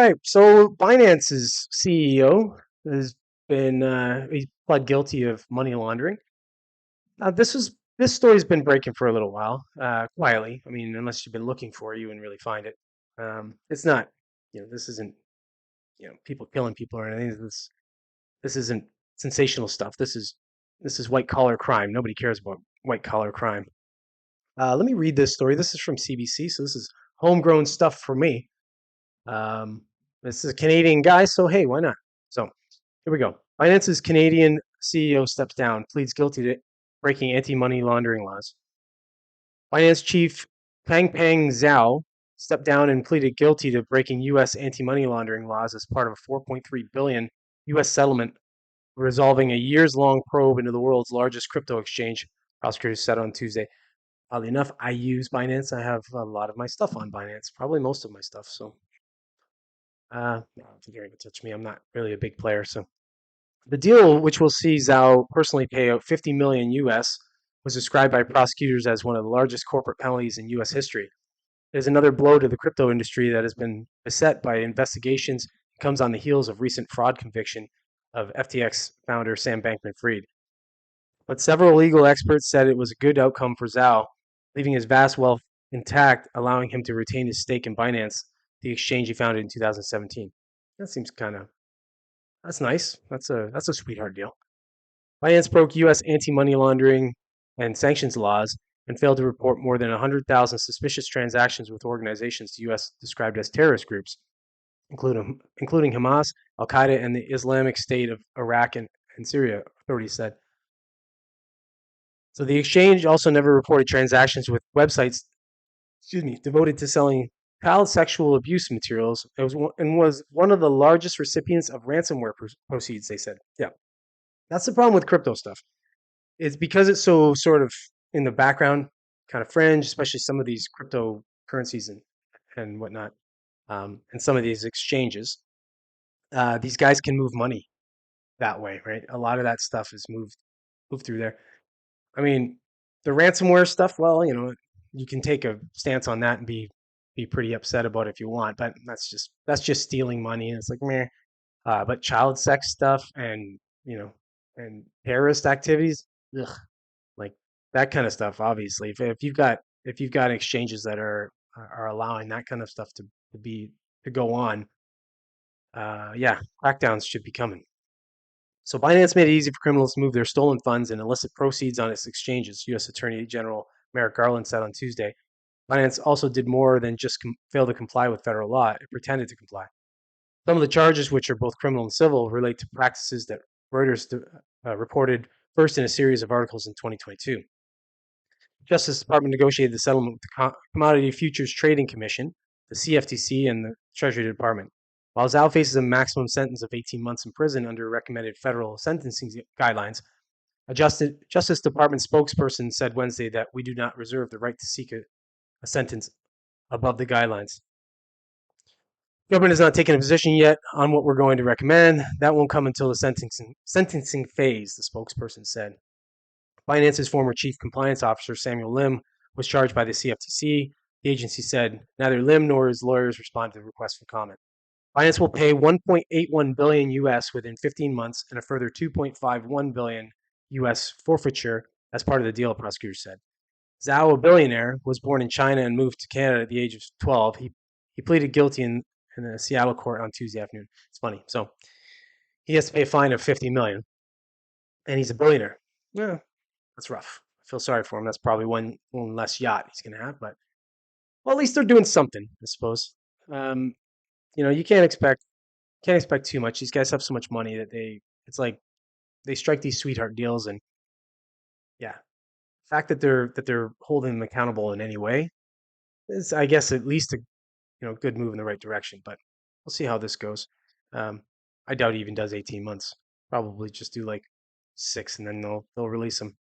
right. So Binance's CEO has been he's pled guilty of money laundering. This story's been breaking for a little while, quietly. I mean, unless you've been looking for it, you wouldn't really find it. It's not, this isn't, people killing people or anything. This isn't sensational stuff. This is white collar crime. Nobody cares about white collar crime. Let me read this story. This is from CBC, so this is homegrown stuff for me. Um, this is a Canadian guy, so hey, why not? So here we go. Binance's Canadian CEO steps down, pleads guilty to breaking anti-money laundering laws. Binance chief Peng Zhao stepped down and pleaded guilty to breaking U.S. anti-money laundering laws as part of a 4.3 billion U.S. settlement resolving a years-long probe into the world's largest crypto exchange. Prosecutors said on Tuesday. Oddly enough, I use Binance. I have a lot of my stuff on Binance, probably most of my stuff. So no, I don't think you're going to touch me. I'm not really a big player. So the deal, which will see Zhao personally pay out 50 million US, was described by prosecutors as one of the largest corporate penalties in US history. It is another blow to the crypto industry that has been beset by investigations. It comes on the heels of recent fraud conviction of FTX founder Sam Bankman-Fried. But several legal experts said it was a good outcome for Zhao, leaving his vast wealth intact, allowing him to retain his stake in Binance, the exchange he founded in 2017. That seems that's nice. That's a sweetheart deal. Binance broke U.S. anti-money laundering and sanctions laws and failed to report more than 100,000 suspicious transactions with organizations the U.S. described as terrorist groups, including Hamas, Al Qaeda, and the Islamic State of Iraq and Syria, authorities said. So the exchange also never reported transactions with websites, devoted to selling child sexual abuse materials. It was one of the largest recipients of ransomware proceeds. They said, yeah, that's the problem with crypto stuff. It's because it's so sort of in the background, kind of fringe, especially some of these cryptocurrencies and whatnot, and some of these exchanges. These guys can move money that way, right? A lot of that stuff is moved through there. I mean, the ransomware stuff, well, you can take a stance on that and be pretty upset about it if you want, but that's just stealing money, and it's like meh. But child sex stuff and and terrorist activities, ugh, like that kind of stuff. Obviously, if you've got exchanges that are allowing that kind of stuff to go on, yeah, crackdowns should be coming. So Binance made it easy for criminals to move their stolen funds and illicit proceeds on its exchanges, U.S. Attorney General Merrick Garland said on Tuesday. Binance also did more than just fail to comply with federal law. It pretended to comply. Some of the charges, which are both criminal and civil, relate to practices that Reuters reported first in a series of articles in 2022. Justice Department negotiated the settlement with the Commodity Futures Trading Commission, the CFTC, and the Treasury Department. While Zhao faces a maximum sentence of 18 months in prison under recommended federal sentencing guidelines, a Justice Department spokesperson said Wednesday that we do not reserve the right to seek a sentence above the guidelines. The government has not taken a position yet on what we're going to recommend. That won't come until the sentencing phase, the spokesperson said. Binance's former chief compliance officer, Samuel Lim, was charged by the CFTC. The agency said neither Lim nor his lawyers responded to the request for comment. Binance will pay 1.81 billion US within 15 months and a further 2.51 billion US forfeiture as part of the deal, prosecutors said. Zhao, a billionaire, was born in China and moved to Canada at the age of 12. He pleaded guilty in a Seattle court on Tuesday afternoon. It's funny. So he has to pay a fine of 50 million, and he's a billionaire. Yeah, that's rough. I feel sorry for him. That's probably one less yacht he's going to have, but well, at least they're doing something, I suppose. You can't expect too much. These guys have so much money that it's like they strike these sweetheart deals, and yeah, the fact that they're holding them accountable in any way is, I guess, at least a good move in the right direction. But we'll see how this goes. I doubt he even does 18 months. Probably just do like 6, and then they'll release him.